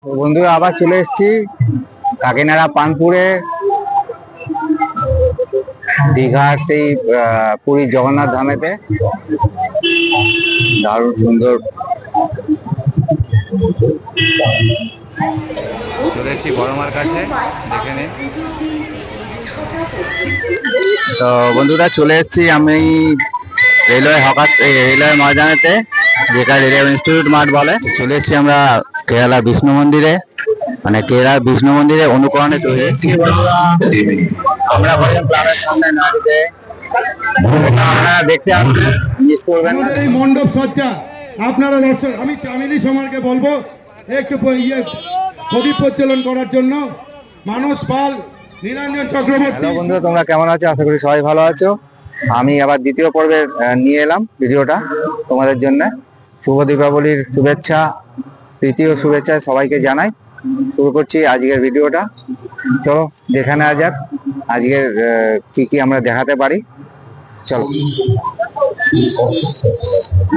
তো বন্ধুরা আবার চলে এসেছি কাকিনাড়া পানপুরে, দীঘার সেই পুরী জগন্নাথ ধামেতে। দারুণ সুন্দর চলে এসেছি বড়মার কাছে, দেখে নে। তো বন্ধুরা চলে এসেছি আমি রেলওয়ে ময়দানেতে, যেটা রেলওয়ে ইনস্টিটিউট মাঠ বলে। চলে এসেছি আমরা কেরালা বিষ্ণু মন্দিরে, মানে কেরালা বিষ্ণু মন্দিরে অনুকরণে তৈরি। আমরা সামনে না দিতে আপনারা দেখতে আসবেন, মিস করবেন না। এই মণ্ডপ সজ্জা আপনারা দর্শক, আমি চামেলি সমাজকে বলবো একটু প্রদীপ প্রজ্বলন করার জন্য। মানস পাল, নীলাঞ্জন চক্রবর্তী। হ্যালো বন্ধুরা, তোমরা কেমন আছো? আশা করি সবাই ভালো আছো। আমি আবার দ্বিতীয় পর্বে নিয়ে এলাম ভিডিওটা তোমাদের জন্য। শুভ দীপাবলির শুভেচ্ছা, তৃতীয় শুভেচ্ছা সবাইকে জানাই। শুরু করছি আজকের ভিডিওটা। চলো দেখে নেওয়া যাক আজকের কি কি আমরা দেখাতে পারি। চলো।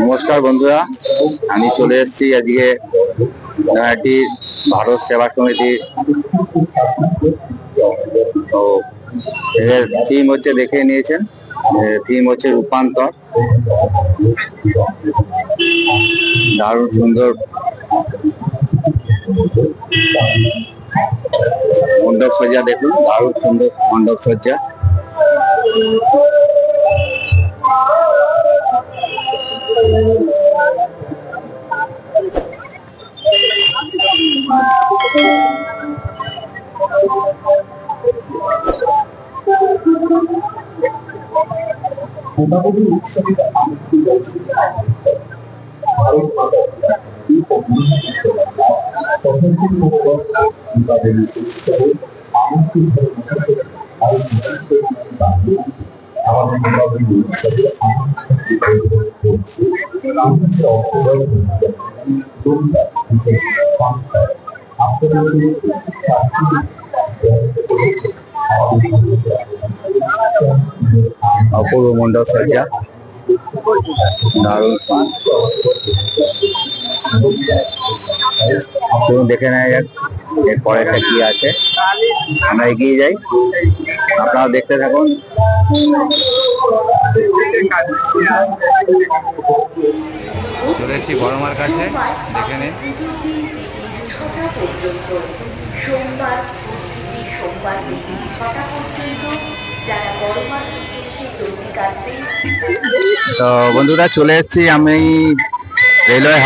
নমস্কার বন্ধুরা, আমি চলে এসেছি আজকে নয়াটির ভারত সেবা সমিতির। তো এদের থিম হচ্ছে, দেখে নিয়েছেন, থিম হচ্ছে রূপান্তর। দারুণ সুন্দর মণ্ডপ সজ্জা, দেখুন দারুণ সুন্দর মণ্ডপ সজ্জা। অপূর্ব মণ্ডপ সজ্জা, দারুণ। দেখে নেওয়া যাক এর পরেরটা কি আছে। আমরা এগিয়ে যাই, আপনারাও দেখতে থাকুন। চলে এসেছি বড়মার কাছে, দেখে নে। তো বন্ধুরা চলে এসেছি আমি রেলওয়ে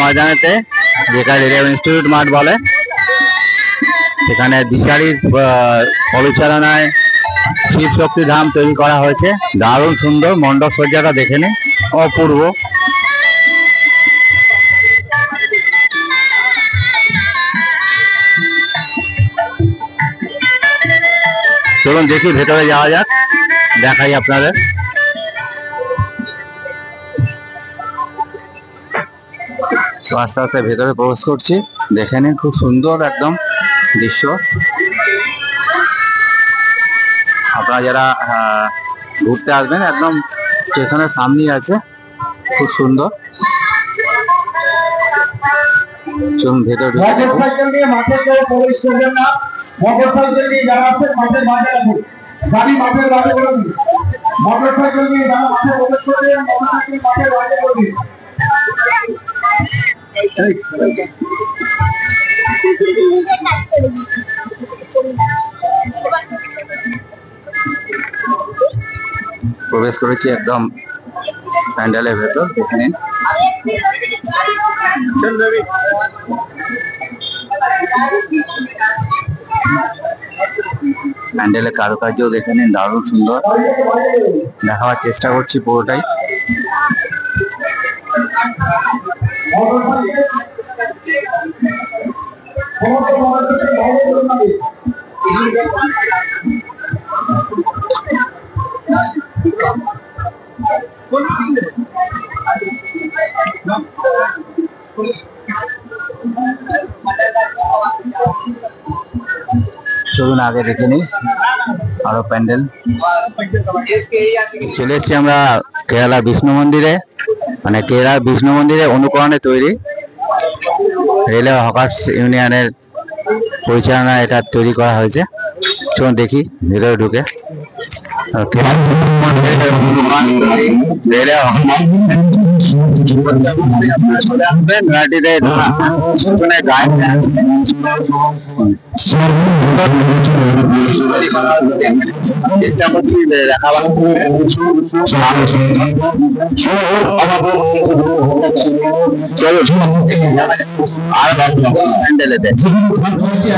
ময়দানেতে, যেটা রেলওয়ে ইনস্টিটিউট মাঠ বলে। সেখানে দিশারির পরিচালনায় শিব শক্তি ধাম তৈরি করা হয়েছে। দারুণ সুন্দর মণ্ডপ সজ্জাটা দেখে নিন, অপূর্ব। চলুন দেখি, ভেতরে যাওয়া যাক, দেখাই আপনাদের। তো আস্তে আস্তে ভেতরে প্রবেশ করছি, দেখে নিন, খুব সুন্দর একদম দৃশ্য। আপনারা যারা ঘুরতে আসবেন, একদম স্টেশনের সামনেই আছে, খুব সুন্দর। চলুন ভেতরে। মোটরসাইকেল নিয়ে যারা আছে মাঠের বাইরে রাখুন, গাড়ি মাঠের বাইরে করে দিন। মোটরসাইকেল নিয়ে যারা মাঠে প্রবেশ করবেন, মোটরসাইকেল মাঠের বাইরে করে দিন। প্রবেশ করেছি একদম প্যান্ডেলের ভেতর, দেখে নিন। প্যান্ডেলের কারুকার্যও দেখে নিন, দারুণ সুন্দর। দেখাবার চেষ্টা করছি পুরোটাই। চলুন আগে দেখে নিই আরো প্যান্ডেল। চলে এসেছি আমরা কেরালা বিষ্ণু মন্দিরে, মানে কেরালা বিষ্ণু মন্দিরে অনুকরণে তৈরি। রেলওয়ে হকার্স ইউনিয়নের পরিচালনায় এটা তৈরি করা হয়েছে। চলুন দেখি ভিতরে ঢুকে। চেষ্টা করছি দেখাবার।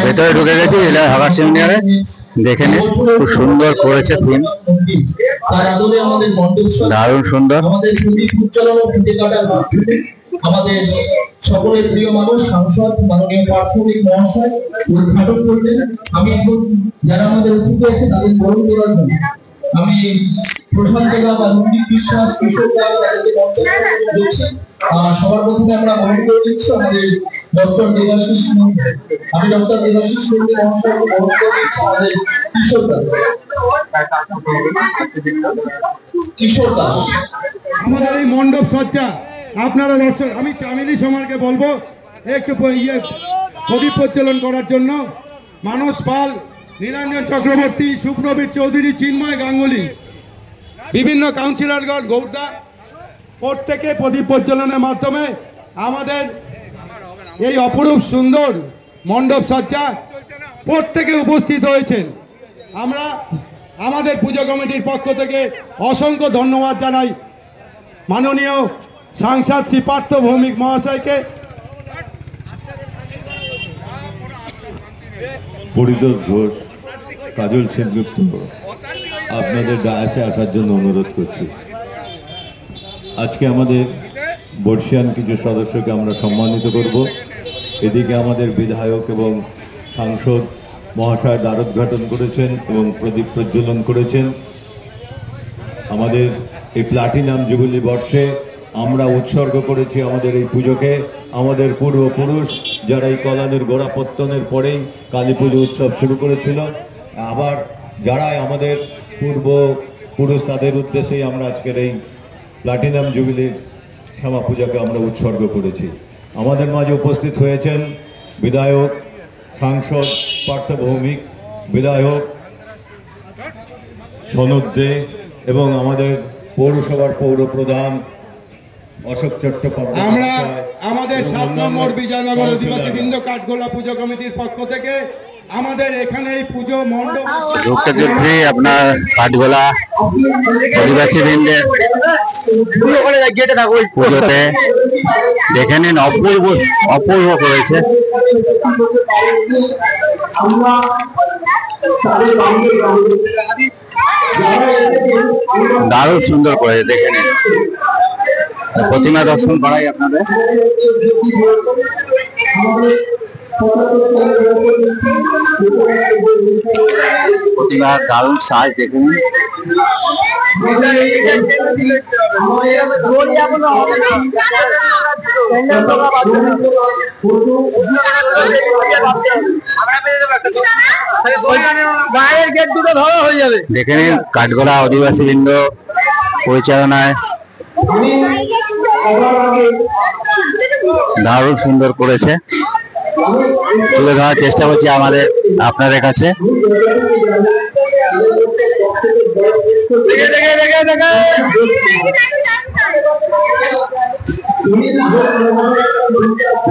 ভেতরে ঢুকে গেছি রেলওয়ে হকার্স ইউনিয়নে। দেখে নিন, খুব সুন্দর করেছে থিম, দারুণ সুন্দর। আমাদের সকলের প্রিয় মানুষ সাংসদ মাননীয় প্রাথমিক মহাশয় উদ্ঘাটন করলেন। আমি এখন যারা আমাদের অতিথি আছে তাদের বরণ করার জন্য আমি প্রশান্ত দা বা রঞ্জিত বিশ্বাস, কিশোর দা তাদেরকে মঞ্চে দিচ্ছি। সবার প্রথমে আমরা বরণ করে দিচ্ছি আমাদের ডক্টর দেবাশিস নন্দী। আমি ডক্টর দেবাশিস নন্দী মহাশয়কে বরণ করে দিচ্ছি। আমাদের কিশোর দা, কিশোর দা আমাদের এই মণ্ডপ সজ্জা আপনারা দর্শক, আমি চামেলি সমাজকে বলবো একটু প্রদীপ প্রজ্বলন করার জন্য। মানস পাল, নীলাঞ্জন চক্রবর্তী, সুপ্রবীর চৌধুরী, চিন্ময় গাঙ্গুলি, বিভিন্ন কাউন্সিলরগণ, গৌরদা, প্রত্যেকে প্রদীপ প্রজ্বলনের মাধ্যমে আমাদের এই অপরূপ সুন্দর মণ্ডপ সজ্জা প্রত্যেকে উপস্থিত হয়েছেন। আমরা আমাদের পুজো কমিটির পক্ষ থেকে অসংখ্য ধন্যবাদ জানাই মাননীয় সাংসদ শ্রী পার্থ ভৌমিক মহাশয়কে। পরিতোষ ঘোষ, কাজল সেনগুপ্ত আপনাদের ডায়াসে আসার জন্য অনুরোধ করছি। আজকে আমাদের বর্ষিয়ান কিছু সদস্যকে আমরা সম্মানিত করব। এদিকে আমাদের বিধায়ক এবং সাংসদ মহাশয় দ্বারোদ্ঘাটন করেছেন এবং প্রদীপ প্রজ্বলন করেছেন। আমাদের এই প্লাটিনাম জুবিলি বর্ষে আমরা উৎসর্গ করেছি আমাদের এই পুজোকে আমাদের পূর্বপুরুষ যারা এই কল্যাণের গোড়াপত্তনের পরেই কালী পুজো উৎসব শুরু করেছিল। আবার যারা আমাদের পূর্বপুরুষ তাদের উদ্দেশ্যেই আমরা আজকের এই প্লাটিনাম জুবিলির শ্যামা পূজাকে আমরা উৎসর্গ করেছি। আমাদের মাঝে উপস্থিত হয়েছেন বিধায়ক সাংসদ পার্থ ভৌমিক, বিধায়ক সনদ দে এবং আমাদের পৌরসভার পৌর প্রধান অশোক চট্টোপাধ্যায়। আমরা আমাদের 7 নম্বর বিজয়নগর আদিবাসী বৃন্দ কাঠগোলা পুজো কমিটির পক্ষ থেকে আমাদের এখানে এই পুজো মণ্ডপ ঢুকতে দেখছি আপনার কাঠগোলা আদিবাসী বৃন্দের পুজোতে। দেখে নিন, অপূর্ব অপূর্ব করেছে। দারুণ সুন্দর করেছে, দেখে নিন। প্রতিমা দর্শন করাই আপনাদের। প্রতিমার দারুণ সাজ দেখে নিন। দেখে নিন, কাঠগোলা আদিবাসী বৃন্দ পরিচালনায় দারুণ সুন্দর করেছে। তুলে ধরার চেষ্টা করছি আপনাদের কাছে।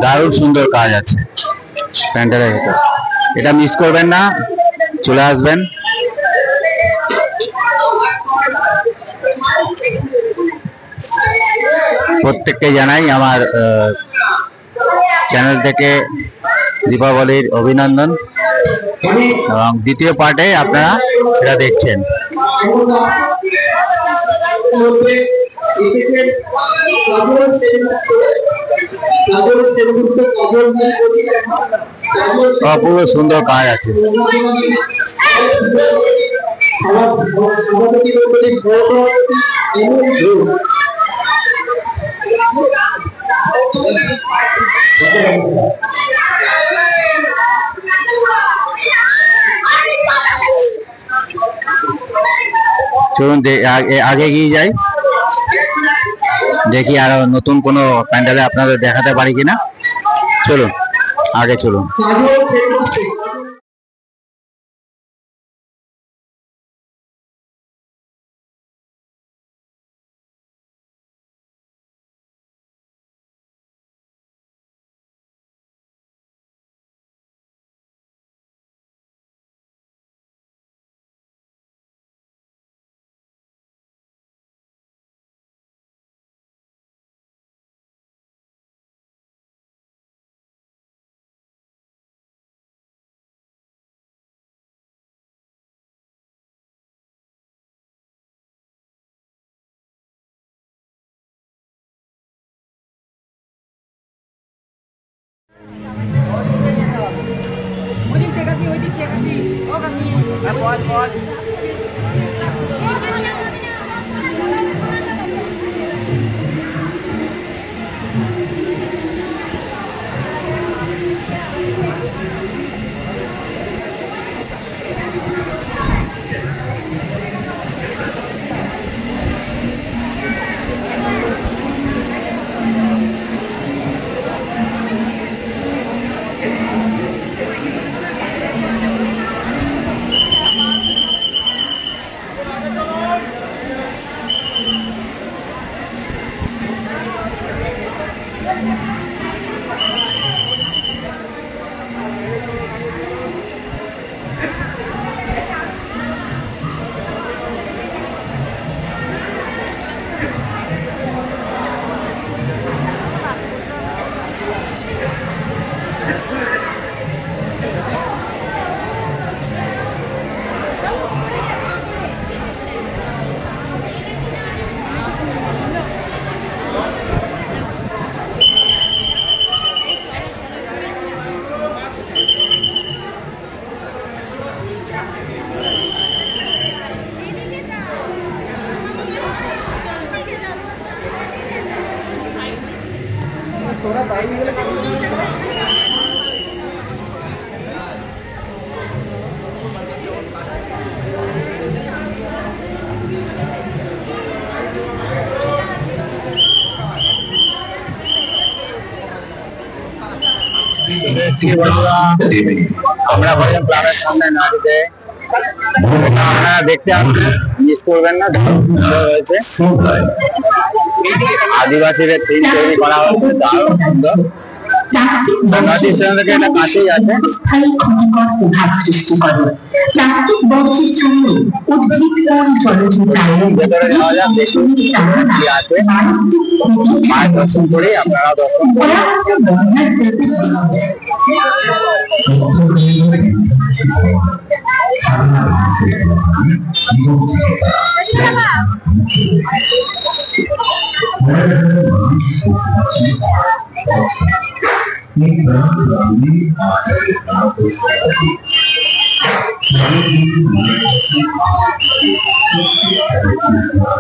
দারুণ সুন্দর কাজ আছে প্যান্ডেলের ভেতর, এটা মিস করবেন না, চলে আসবেন। প্রত্যেককে জানাই আমার চ্যানেল থেকে দীপাবলির অভিনন্দন, এবং দ্বিতীয় পার্টে আপনারা সেটা দেখছেন। অপূর্ব সুন্দর কাজ আছে। চলুন আগে গিয়ে যাই, দেখি আরো নতুন কোনো প্যান্ডেলে আপনাদের দেখাতে পারি কিনা। চলুন। আগে চলুন। কাজল সেনগুপ্ত। ওদিক থেকে কাপি, ওই দিক থেকে কাপি, ও কাপি, বল বল। আমরা বললাম ক্লাবের সামনে নাড়িতে, আপনারা দেখতে আসবেন, মিস করবেন না। রয়েছে আদিবাসীদের থিম তৈরি করা হচ্ছে, দারুণ সুন্দর। নদীর সঙ্গে এটা কাছেই আছে। স্থায়ী ক্ষতিকর প্রভাব সৃষ্টি করে। প্লাস্টিক বর্জ্যের জন্য উদ্ভিদ ও জলজ প্রাণী ভেতরে যাওয়া যাক, দেখুন কি আছে। মায়ের দর্শন করেই আপনারা দর্শন করুন।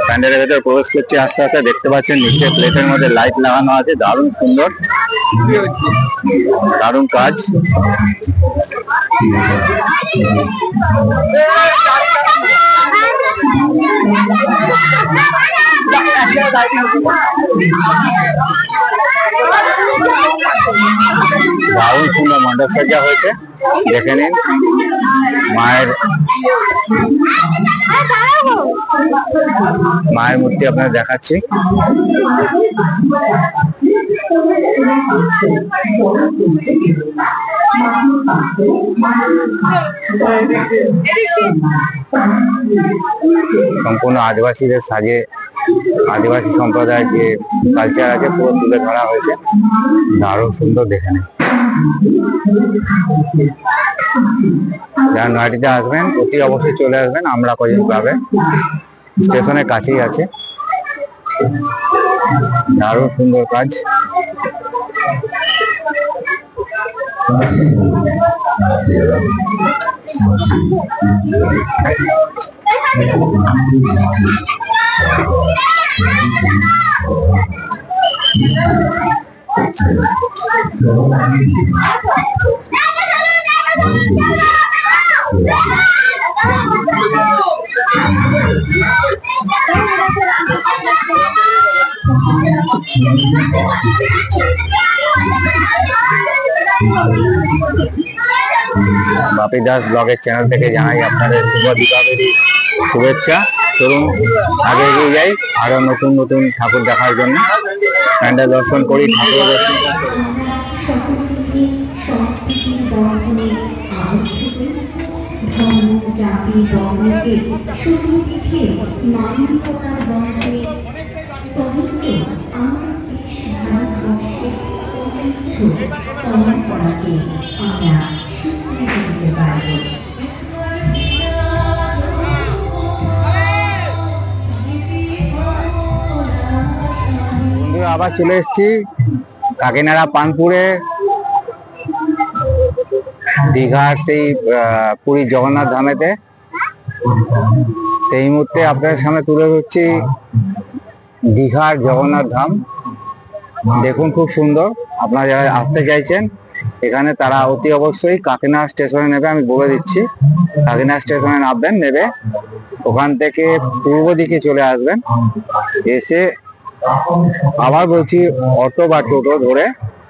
প্যান্ডেলের ভেতরে প্রবেশ করছি আস্তে আস্তে। দেখতে পাচ্ছেন নিচে প্লেটের মধ্যে লাইট লাগানো আছে, দারুণ সুন্দর, দারুণ কাজ। দারুণ সুন্দর মণ্ডপ সজ্জা হয়েছে, দেখে নিন। মায়ের মূর্তি আপনাদের দেখাচ্ছি। সম্পূর্ণ আদিবাসীদের সাজে, আদিবাসী সম্প্রদায়ের যে কালচার আছে পুরো তুলে ধরা হয়েছে, দারুণ সুন্দর, দেখে নিন। যারা নয়াটিতে আসবেন অতি অবশ্যই চলে আসবেন। আমরা কজন ক্লাবে স্টেশনের কাছেই আছে, দারুণ সুন্দর কাজ। বাপি দাস ব্লগের চ্যানেল থেকে জানাই আপনাদের শুভ দীপাবলি শুভেচ্ছা। চলুন আগে এগিয়ে যাই আরো নতুন নতুন ঠাকুর দেখার জন্য। প্যান্ডেল দর্শন করি, ঠাকুর দর্শন করি। ধর্ম জাতি বর্ণকে শুধু দেখে মানবিকতার বন্ধনে পবিত্র আমাদের দেশ ভারতবর্ষের ঐতিহ্য পরম্পরাকে আমরা স্বীকৃতি দিতে পারব। বন্ধুরা আবার চলে এসেছি কাকিনাড়া পানপুরে, দীঘার সেই পুরী জগন্নাথ ধামেতে। এই মুহূর্তে আপনাদের সামনে তুলে ধরছি দীঘার জগন্নাথ ধাম। দেখুন খুব সুন্দর। আপনারা যারা আসতে চাইছেন এখানে তারা অতি অবশ্যই কাকিনাড়া স্টেশনে নেবে, আমি বলে দিচ্ছি। কাকিনাড়া স্টেশনে নামবেন, নেবে ওখান থেকে পূর্ব দিকে চলে আসবেন, এসে আবার বলছি অটো বা টোটো ধরে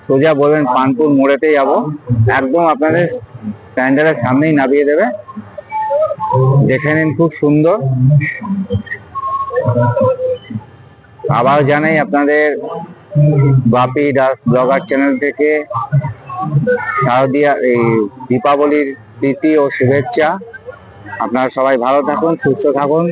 সোজা বলবেন পানপুর মোড়েতে যাব, একদম আপনাদের প্যান্ডেলের সামনেই নামিয়ে দেবে। দেখে নিন খুব সুন্দর। আবার জানাই আপনাদের বাপি দাস ব্লগার চ্যানেল থেকে শারদীয়া এই দীপাবলির প্রীতি ও শুভেচ্ছা। আপনারা সবাই ভালো থাকুন, সুস্থ থাকুন।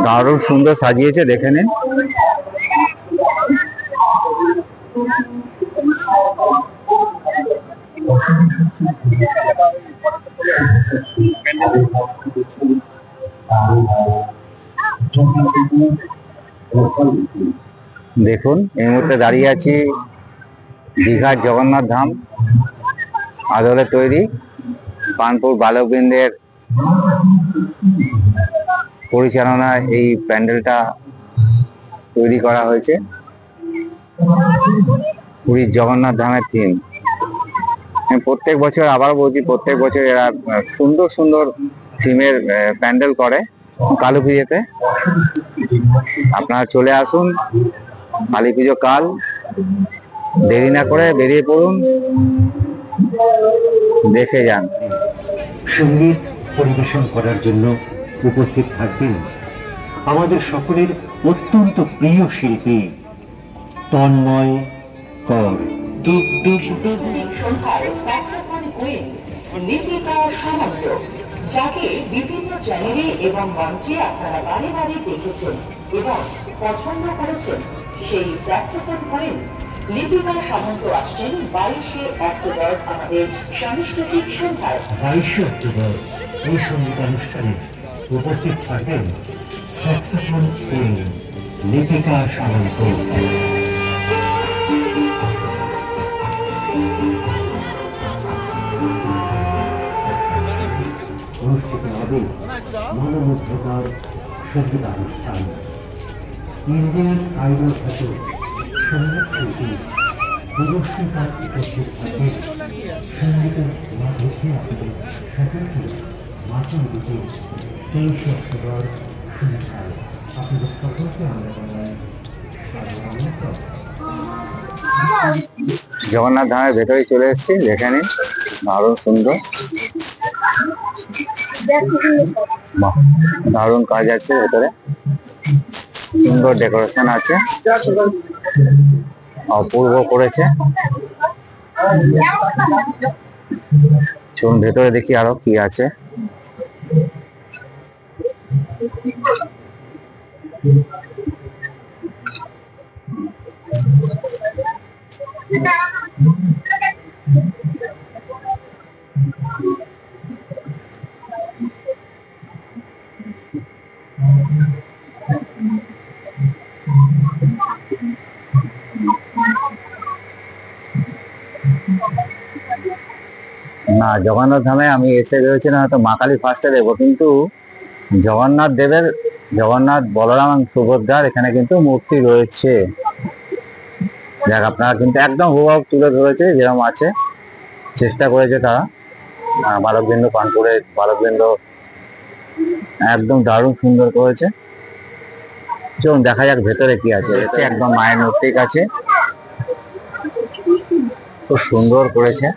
দারুণ সুন্দর সাজিয়েছে, দেখে নিন। দেখুন এই মুহূর্তে দাঁড়িয়ে আছি দীঘার জগন্নাথ ধাম, আদলে তৈরি কানপুর বালকবৃন্দের পরিচালনায় এই প্যান্ডেলটা তৈরি করা হয়েছে। পুরীর জগন্নাথ ধামের থিম। প্রত্যেক বছর, আবার বলছি, প্রত্যেক বছর এরা সুন্দর সুন্দর থিমের প্যান্ডেল করে কালী পুজোতে। আপনারা চলে আসুন কালী পুজো কাল, দেরি না করে বেরিয়ে পড়ুন, দেখে যান। সঙ্গীত পরিবেশন করার জন্য উপস্থিত থাকবেন আমাদের সকলের অত্যন্ত প্রিয় শিল্পী তন্ময় কর। যাকে বিভিন্ন চ্যানেলে এবং মঞ্চে আপনারা বারে বারে দেখেছেন এবং পছন্দ করেছেন, সেই স্যাক্সোফোন কোয়েন লিপিকা সামন্ত আসছেন 22শে অক্টোবর আমাদের সাংস্কৃতিক সন্ধ্যায়। 22শে অক্টোবর এই সঙ্গীতানুষ্ঠানে উপস্থিত থাকবেন স্যাক্সোফোন কোয়েন লিপিকা সামন্ত। অনুষ্ঠিত হবে মনোমুগ্ধকর সঙ্গীতানুষ্ঠান। ইন্ডিয়ান আইডল খ্যাত সঙ্গীত শিল্পী প্রদর্শনীকার উপস্থিত থাকবেন সঙ্গীতের মাধ্যমে আপনাদের সকলকে মাতৃ দিকে 23শে অক্টোবর সন্ধ্যায় আপনাদের সকলকে আমরা জানাই স্বাগত। জগন্নাথ ধামের ভেতরে চলে এসেছি, দেখে নিন, দারুণ সুন্দর, দারুণ কাজ আছে ভেতরে, সুন্দর ডেকোরেশন আছে, অপূর্ব করেছে। চলুন ভেতরে দেখি আরো কি আছে। না, জগন্নাথ ধামে আমি এসে ভেবেছিলাম হয়তো মা কালী ফার্স্টে দেখবো, কিন্তু জগন্নাথ দেবের, জগন্নাথ, বলরাম, সুভদ্রার এখানে কিন্তু মূর্তি রয়েছে। দেখ, আপনারা কিন্তু একদম হুবহু তুলে ধরেছে যেরকম আছে, চেষ্টা করেছে তারা। বালকবৃন্দ কানপুরের বালকবৃন্দ একদম দারুণ সুন্দর করেছে। চলুন দেখা যাক ভেতরে কি আছে। এসে একদম মায়ের মূর্তির কাছে, খুব সুন্দর করেছে।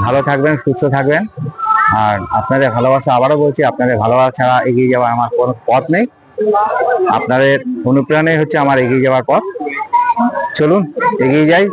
ভালো থাকবেন, সুস্থ থাকবেন। আর আপনাদের ভালোবাসা, আবারও বলছি, আপনাদের ভালোবাসা ছাড়া এগিয়ে যাওয়ার আমার কোনো পথ নেই। আপনাদের অনুপ্রেরণাই হচ্ছে আমার এগিয়ে যাওয়ার পথ। চলুন এগিয়ে যাই।